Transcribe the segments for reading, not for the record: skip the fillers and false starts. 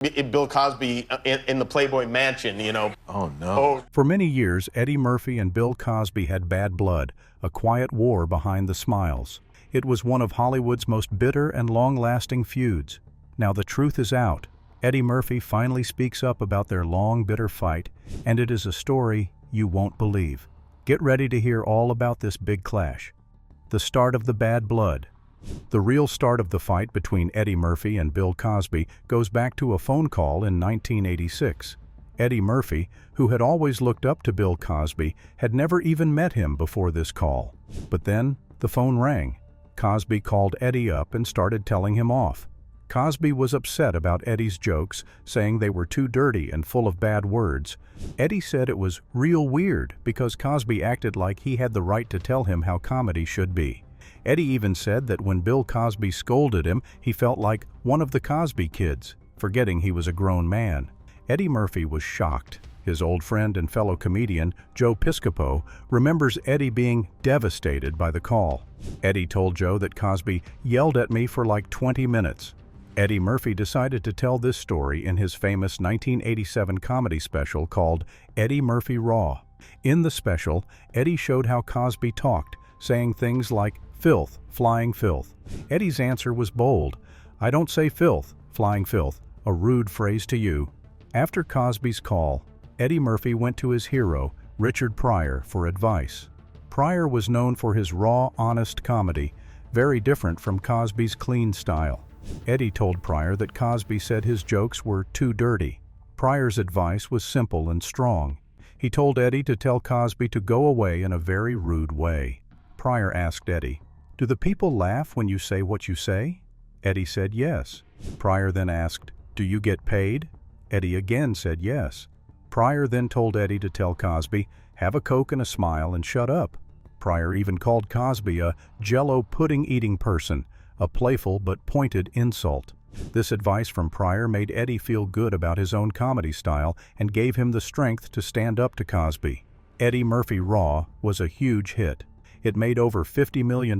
Bill Cosby in the Playboy Mansion. Oh, no. Oh, For many years, Eddie Murphy and Bill Cosby had bad blood, a quiet war behind the smiles. It was one of Hollywood's most bitter and long-lasting feuds. Now the truth is out. Eddie Murphy finally speaks up about their long, bitter fight, and it is a story you won't believe. Get ready to hear all about this big clash. The start of the bad blood. The real start of the fight between Eddie Murphy and Bill Cosby goes back to a phone call in 1986. Eddie Murphy, who had always looked up to Bill Cosby, had never even met him before this call. But then, the phone rang. Cosby called Eddie up and started telling him off. Cosby was upset about Eddie's jokes, saying they were too dirty and full of bad words. Eddie said it was real weird because Cosby acted like he had the right to tell him how comedy should be. Eddie even said that when Bill Cosby scolded him, he felt like one of the Cosby kids, forgetting he was a grown man. Eddie Murphy was shocked. His old friend and fellow comedian, Joe Piscopo, remembers Eddie being devastated by the call. Eddie told Joe that Cosby yelled at me for like 20 minutes. Eddie Murphy decided to tell this story in his famous 1987 comedy special called Eddie Murphy Raw. In the special, Eddie showed how Cosby talked, saying things like filth, flying filth. Eddie's answer was bold. I don't say filth, flying filth, a rude phrase to you. After Cosby's call, Eddie Murphy went to his hero, Richard Pryor, for advice. Pryor was known for his raw, honest comedy, very different from Cosby's clean style. Eddie told Pryor that Cosby said his jokes were too dirty. Pryor's advice was simple and strong. He told Eddie to tell Cosby to go away in a very rude way. Pryor asked Eddie, "Do the people laugh when you say what you say?" Eddie said yes. Pryor then asked, "Do you get paid?" Eddie again said yes. Pryor then told Eddie to tell Cosby, "Have a Coke and a smile and shut up." Pryor even called Cosby a Jell-O pudding-eating person, a playful but pointed insult. This advice from Pryor made Eddie feel good about his own comedy style and gave him the strength to stand up to Cosby. Eddie Murphy Raw was a huge hit. It made over $50 million,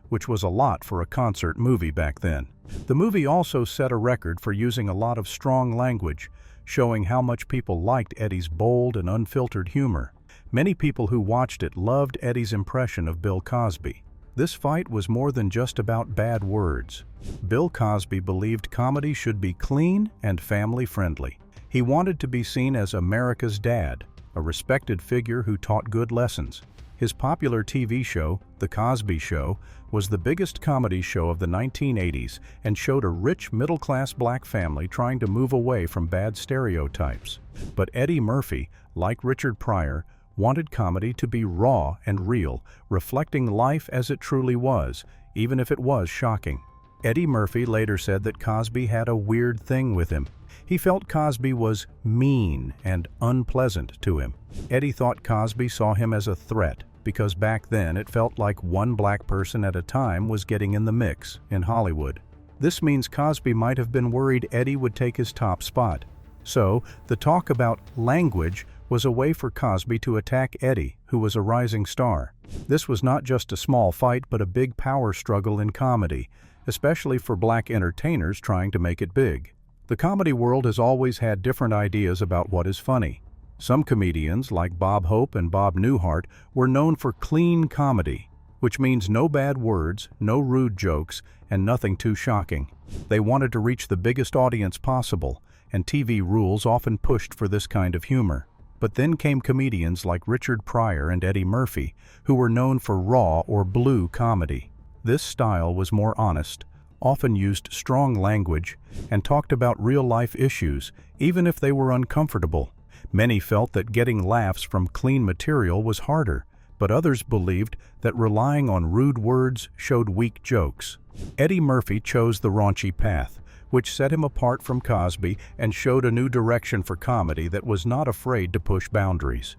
which was a lot for a concert movie back then. The movie also set a record for using a lot of strong language, showing how much people liked Eddie's bold and unfiltered humor. Many people who watched it loved Eddie's impression of Bill Cosby. This fight was more than just about bad words. Bill Cosby believed comedy should be clean and family-friendly. He wanted to be seen as America's dad, a respected figure who taught good lessons. His popular TV show, The Cosby Show, was the biggest comedy show of the 1980s and showed a rich middle-class black family trying to move away from bad stereotypes. But Eddie Murphy, like Richard Pryor, wanted comedy to be raw and real, reflecting life as it truly was, even if it was shocking. Eddie Murphy later said that Cosby had a weird thing with him. He felt Cosby was mean and unpleasant to him. Eddie thought Cosby saw him as a threat, because back then it felt like one black person at a time was getting in the mix in Hollywood. This means Cosby might have been worried Eddie would take his top spot. So, the talk about language was a way for Cosby to attack Eddie, who was a rising star. This was not just a small fight but a big power struggle in comedy, especially for black entertainers trying to make it big. The comedy world has always had different ideas about what is funny. Some comedians, like Bob Hope and Bob Newhart, were known for clean comedy, which means no bad words, no rude jokes, and nothing too shocking. They wanted to reach the biggest audience possible, and TV rules often pushed for this kind of humor. But then came comedians like Richard Pryor and Eddie Murphy, who were known for raw or blue comedy. This style was more honest, often used strong language, and talked about real-life issues, even if they were uncomfortable. Many felt that getting laughs from clean material was harder, but others believed that relying on rude words showed weak jokes. Eddie Murphy chose the raunchy path, which set him apart from Cosby and showed a new direction for comedy that was not afraid to push boundaries.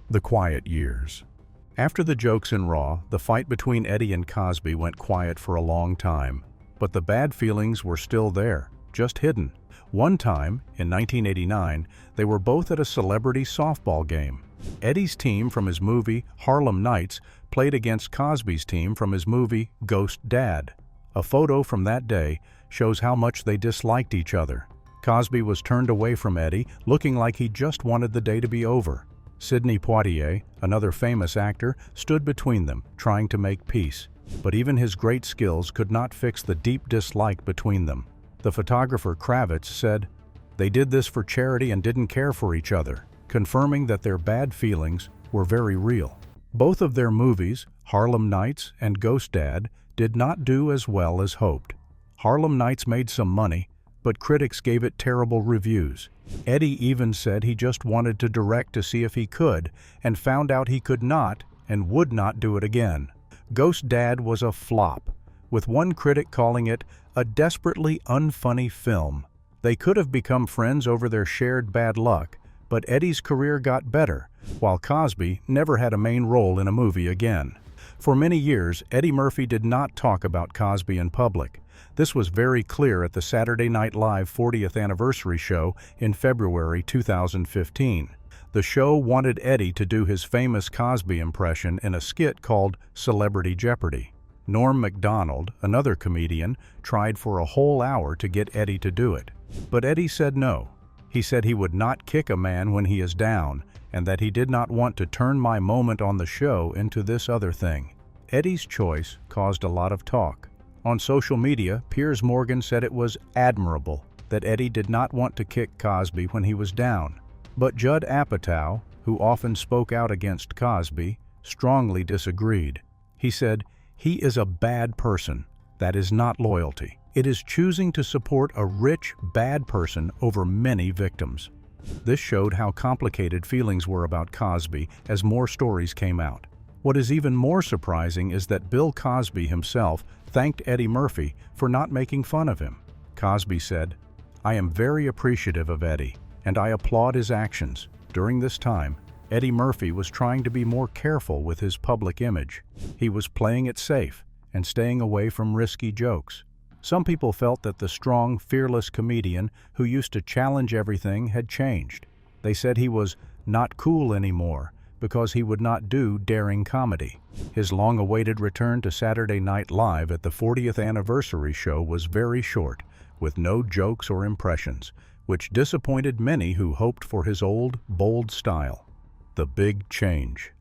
The quiet years. After the jokes in Raw, the fight between Eddie and Cosby went quiet for a long time. But the bad feelings were still there, just hidden. One time, in 1989, they were both at a celebrity softball game. Eddie's team from his movie Harlem Nights played against Cosby's team from his movie Ghost Dad. A photo from that day shows how much they disliked each other. Cosby was turned away from Eddie, looking like he just wanted the day to be over. Sidney Poitier, another famous actor, stood between them, trying to make peace. But even his great skills could not fix the deep dislike between them. The photographer Kravitz said, "They did this for charity and didn't care for each other," confirming that their bad feelings were very real. Both of their movies, Harlem Nights and Ghost Dad, did not do as well as hoped. Harlem Nights made some money, but critics gave it terrible reviews. Eddie even said he just wanted to direct to see if he could, and found out he could not and would not do it again. Ghost Dad was a flop, with one critic calling it a desperately unfunny film. They could have become friends over their shared bad luck, but Eddie's career got better, while Cosby never had a main role in a movie again. For many years, Eddie Murphy did not talk about Cosby in public. This was very clear at the Saturday Night Live 40th anniversary show in February 2015. The show wanted Eddie to do his famous Cosby impression in a skit called Celebrity Jeopardy! Norm Macdonald, another comedian, tried for a whole hour to get Eddie to do it. But Eddie said no. He said he would not kick a man when he is down, and that he did not want to turn my moment on the show into this other thing. Eddie's choice caused a lot of talk. On social media, Piers Morgan said it was admirable that Eddie did not want to kick Cosby when he was down. But Judd Apatow, who often spoke out against Cosby, strongly disagreed. He said, "He is a bad person. That is not loyalty. It is choosing to support a rich, bad person over many victims." This showed how complicated feelings were about Cosby as more stories came out. What is even more surprising is that Bill Cosby himself thanked Eddie Murphy for not making fun of him. Cosby said, "I am very appreciative of Eddie, and I applaud his actions. During this time, Eddie Murphy was trying to be more careful with his public image. He was playing it safe and staying away from risky jokes." Some people felt that the strong, fearless comedian who used to challenge everything had changed. They said he was not cool anymore because he would not do daring comedy. His long-awaited return to Saturday Night Live at the 40th anniversary show was very short, with no jokes or impressions, which disappointed many who hoped for his old, bold style. The big change.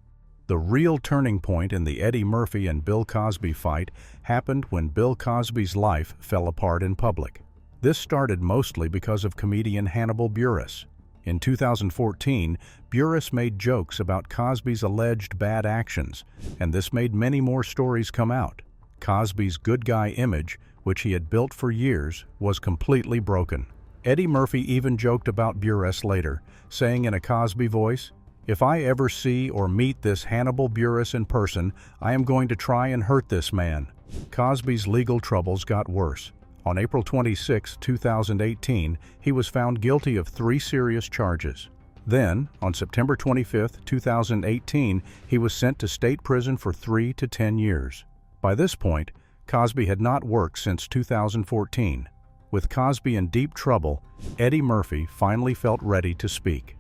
The real turning point in the Eddie Murphy and Bill Cosby fight happened when Bill Cosby's life fell apart in public. This started mostly because of comedian Hannibal Buress. In 2014, Buress made jokes about Cosby's alleged bad actions, and this made many more stories come out. Cosby's good guy image, which he had built for years, was completely broken. Eddie Murphy even joked about Buress later, saying in a Cosby voice, "If I ever see or meet this Hannibal Buress in person, I am going to try and hurt this man." Cosby's legal troubles got worse. On April 26, 2018, he was found guilty of 3 serious charges. Then, on September 25, 2018, he was sent to state prison for 3 to 10 years. By this point, Cosby had not worked since 2014. With Cosby in deep trouble, Eddie Murphy finally felt ready to speak.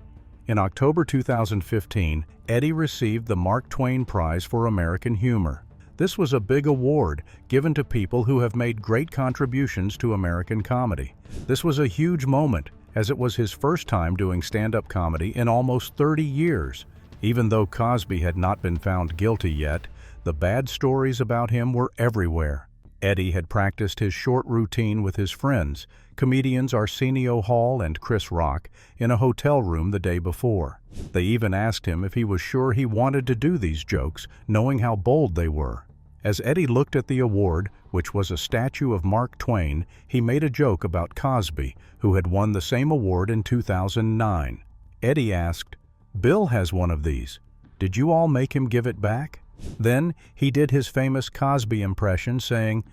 In October 2015, Eddie received the Mark Twain Prize for American Humor. This was a big award given to people who have made great contributions to American comedy. This was a huge moment, as it was his first time doing stand-up comedy in almost 30 years. Even though Cosby had not been found guilty yet, the bad stories about him were everywhere. Eddie had practiced his short routine with his friends, comedians Arsenio Hall and Chris Rock, in a hotel room the day before. They even asked him if he was sure he wanted to do these jokes, knowing how bold they were. As Eddie looked at the award, which was a statue of Mark Twain, he made a joke about Cosby, who had won the same award in 2009. Eddie asked, "Bill has one of these. Did you all make him give it back?" Then he did his famous Cosby impression, saying,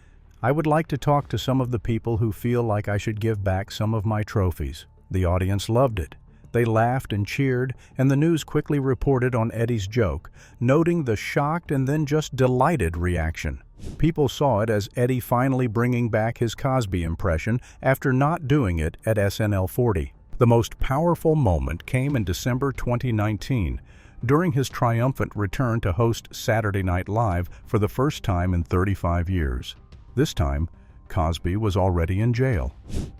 "I would like to talk to some of the people who feel like I should give back some of my trophies." The audience loved it. They laughed and cheered, and the news quickly reported on Eddie's joke, noting the shocked and then just delighted reaction. People saw it as Eddie finally bringing back his Cosby impression after not doing it at SNL 40. The most powerful moment came in December 2019, during his triumphant return to host Saturday Night Live for the first time in 35 years. This time, Cosby was already in jail.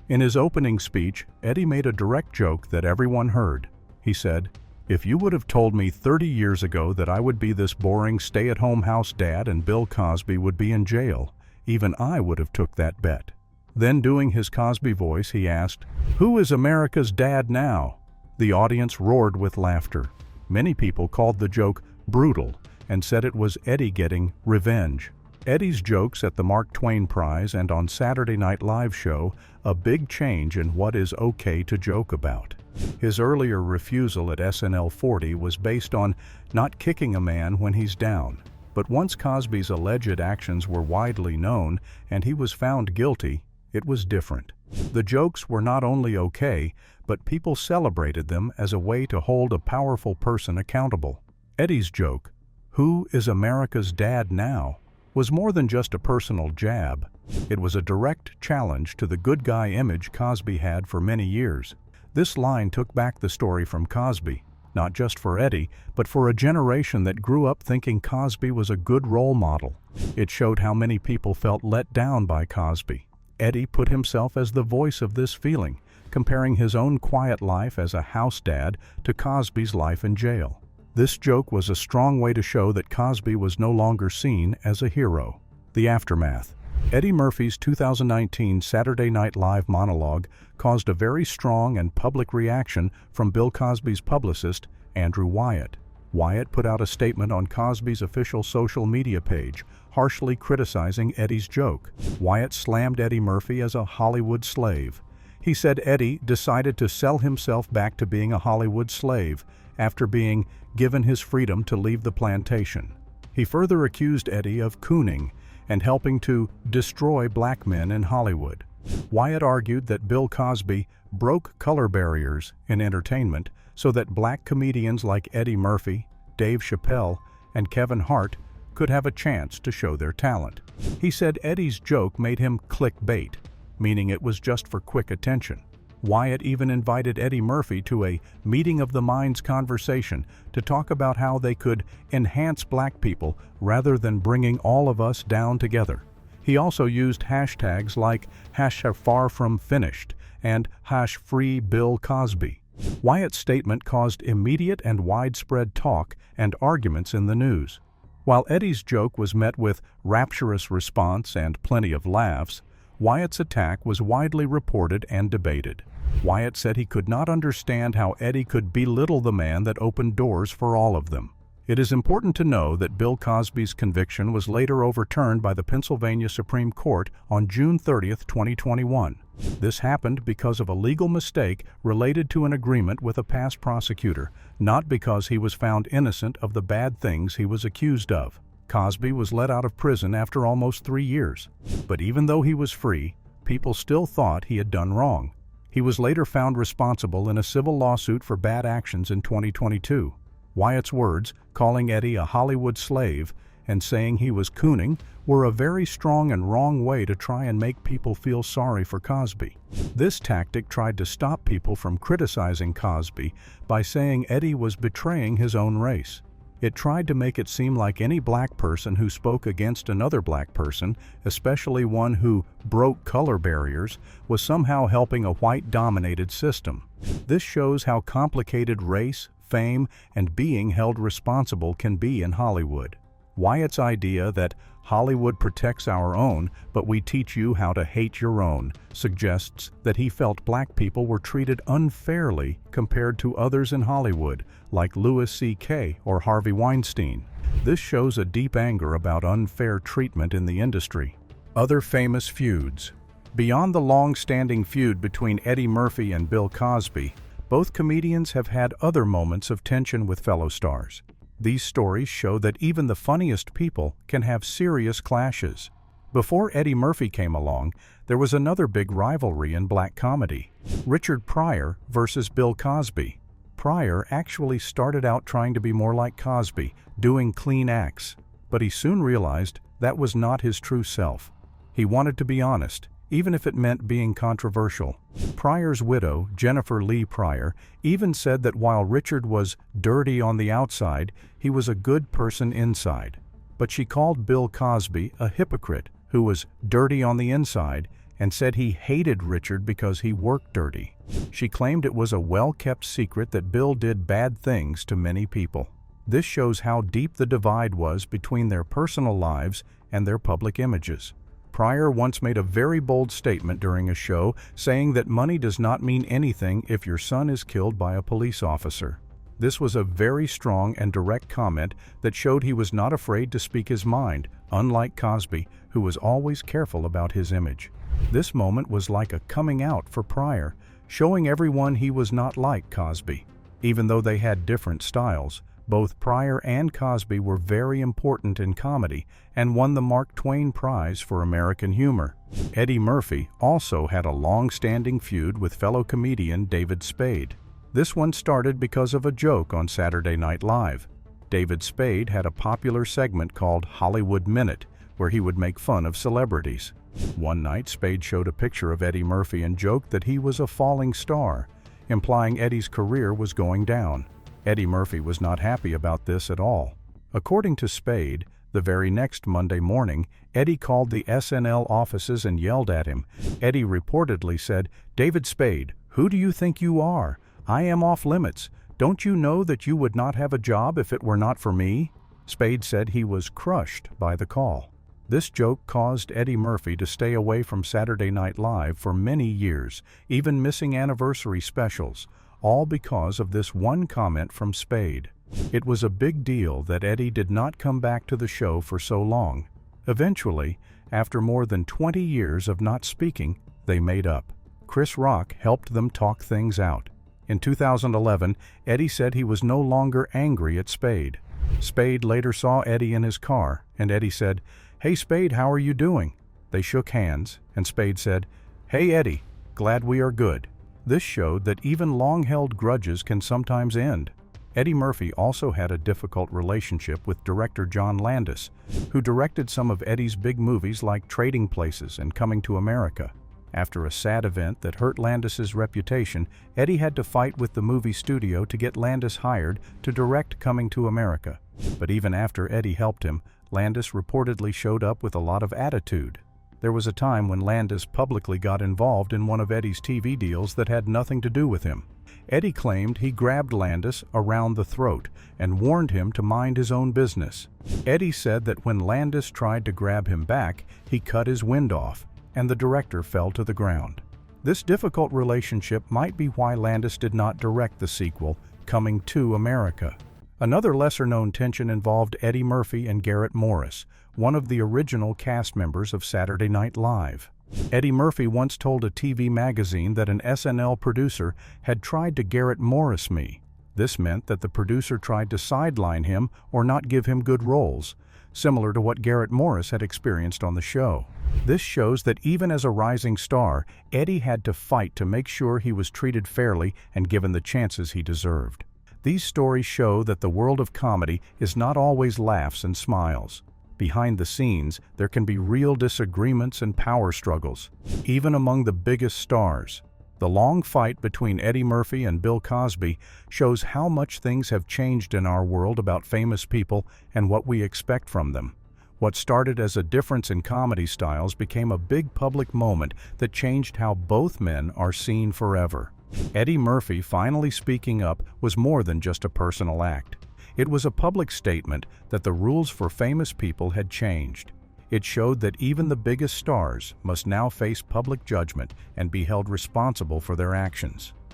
In his opening speech, Eddie made a direct joke that everyone heard. He said, "If you would have told me 30 years ago that I would be this boring stay-at-home house dad and Bill Cosby would be in jail, even I would have took that bet." Then, doing his Cosby voice, he asked, "Who is America's dad now?" The audience roared with laughter. Many people called the joke brutal and said it was Eddie getting revenge. Eddie's jokes at the Mark Twain Prize and on Saturday Night Live show a big change in what is okay to joke about. His earlier refusal at SNL 40 was based on not kicking a man when he's down. But once Cosby's alleged actions were widely known and he was found guilty, it was different. The jokes were not only okay, but people celebrated them as a way to hold a powerful person accountable. Eddie's joke, "Who is America's dad now?" was more than just a personal jab. It was a direct challenge to the good guy image Cosby had for many years. This line took back the story from Cosby, not just for Eddie, but for a generation that grew up thinking Cosby was a good role model. It showed how many people felt let down by Cosby. Eddie put himself as the voice of this feeling, comparing his own quiet life as a house dad to Cosby's life in jail. This joke was a strong way to show that Cosby was no longer seen as a hero. The aftermath. Eddie Murphy's 2019 Saturday Night Live monologue caused a very strong and public reaction from Bill Cosby's publicist, Andrew Wyatt. Wyatt put out a statement on Cosby's official social media page, harshly criticizing Eddie's joke. Wyatt slammed Eddie Murphy as a Hollywood slave. He said Eddie decided to sell himself back to being a Hollywood slave after being given his freedom to leave the plantation. He further accused Eddie of cooning and helping to destroy black men in Hollywood. Wyatt argued that Bill Cosby broke color barriers in entertainment so that black comedians like Eddie Murphy, Dave Chappelle, and Kevin Hart could have a chance to show their talent. He said Eddie's joke made him clickbait, meaning it was just for quick attention. Wyatt even invited Eddie Murphy to a meeting of the minds conversation to talk about how they could enhance black people rather than bringing all of us down together. He also used hashtags like #FarFromFinished and #FreeBillCosby. Wyatt's statement caused immediate and widespread talk and arguments in the news. While Eddie's joke was met with rapturous response and plenty of laughs, Wyatt's attack was widely reported and debated. Wyatt said he could not understand how Eddie could belittle the man that opened doors for all of them. It is important to know that Bill Cosby's conviction was later overturned by the Pennsylvania Supreme Court on June 30, 2021. This happened because of a legal mistake related to an agreement with a past prosecutor, not because he was found innocent of the bad things he was accused of. Cosby was let out of prison after almost 3 years. But even though he was free, people still thought he had done wrong. He was later found responsible in a civil lawsuit for bad actions in 2022. Wyatt's words, calling Eddie a Hollywood slave and saying he was cooning, were a very strong and wrong way to try and make people feel sorry for Cosby. This tactic tried to stop people from criticizing Cosby by saying Eddie was betraying his own race. It tried to make it seem like any black person who spoke against another black person, especially one who broke color barriers, was somehow helping a white-dominated system. This shows how complicated race, fame, and being held responsible can be in Hollywood. Wyatt's idea that Hollywood protects our own, but we teach you how to hate your own, suggests that he felt black people were treated unfairly compared to others in Hollywood, like Louis C.K. or Harvey Weinstein. This shows a deep anger about unfair treatment in the industry. Other famous feuds. Beyond the long-standing feud between Eddie Murphy and Bill Cosby, both comedians have had other moments of tension with fellow stars. These stories show that even the funniest people can have serious clashes. Before Eddie Murphy came along, there was another big rivalry in black comedy: Richard Pryor versus Bill Cosby. Pryor actually started out trying to be more like Cosby, doing clean acts, but he soon realized that was not his true self. He wanted to be honest, even if it meant being controversial. Pryor's widow, Jennifer Lee Pryor, even said that while Richard was dirty on the outside, he was a good person inside. But she called Bill Cosby a hypocrite who was dirty on the inside, and said he hated Richard because he worked dirty. She claimed it was a well-kept secret that Bill did bad things to many people. This shows how deep the divide was between their personal lives and their public images. Pryor once made a very bold statement during a show, saying that money does not mean anything if your son is killed by a police officer. This was a very strong and direct comment that showed he was not afraid to speak his mind, unlike Cosby, who was always careful about his image. This moment was like a coming out for Pryor, showing everyone he was not like Cosby. Even though they had different styles, both Pryor and Cosby were very important in comedy and won the Mark Twain Prize for American humor. Eddie Murphy also had a long-standing feud with fellow comedian David Spade. This one started because of a joke on Saturday Night Live. David Spade had a popular segment called Hollywood Minute, where he would make fun of celebrities. One night, Spade showed a picture of Eddie Murphy and joked that he was a falling star, implying Eddie's career was going down. Eddie Murphy was not happy about this at all. According to Spade, the very next Monday morning, Eddie called the SNL offices and yelled at him. Eddie reportedly said, "David Spade, who do you think you are? I am off limits. Don't you know that you would not have a job if it were not for me?" Spade said he was crushed by the call. This joke caused Eddie Murphy to stay away from Saturday Night Live for many years, even missing anniversary specials, all because of this one comment from Spade. It was a big deal that Eddie did not come back to the show for so long. Eventually, after more than 20 years of not speaking, they made up. Chris Rock helped them talk things out. In 2011, Eddie said he was no longer angry at Spade. Spade later saw Eddie in his car, and Eddie said, "Hey Spade, how are you doing?" They shook hands, and Spade said, "Hey Eddie, glad we are good." This showed that even long-held grudges can sometimes end. Eddie Murphy also had a difficult relationship with director John Landis, who directed some of Eddie's big movies like Trading Places and Coming to America. After a sad event that hurt Landis's reputation, Eddie had to fight with the movie studio to get Landis hired to direct Coming to America. But even after Eddie helped him, Landis reportedly showed up with a lot of attitude. There was a time when Landis publicly got involved in one of Eddie's TV deals that had nothing to do with him. Eddie claimed he grabbed Landis around the throat and warned him to mind his own business. Eddie said that when Landis tried to grab him back, he cut his wind off, and the director fell to the ground. This difficult relationship might be why Landis did not direct the sequel, Coming to America. Another lesser-known tension involved Eddie Murphy and Garrett Morris, one of the original cast members of Saturday Night Live. Eddie Murphy once told a TV magazine that an SNL producer had tried to Garrett Morris me. This meant that the producer tried to sideline him or not give him good roles, similar to what Garrett Morris had experienced on the show. This shows that even as a rising star, Eddie had to fight to make sure he was treated fairly and given the chances he deserved. These stories show that the world of comedy is not always laughs and smiles. Behind the scenes, there can be real disagreements and power struggles, even among the biggest stars. The long fight between Eddie Murphy and Bill Cosby shows how much things have changed in our world about famous people and what we expect from them. What started as a difference in comedy styles became a big public moment that changed how both men are seen forever. Eddie Murphy finally speaking up was more than just a personal act. It was a public statement that the rules for famous people had changed. It showed that even the biggest stars must now face public judgment and be held responsible for their actions.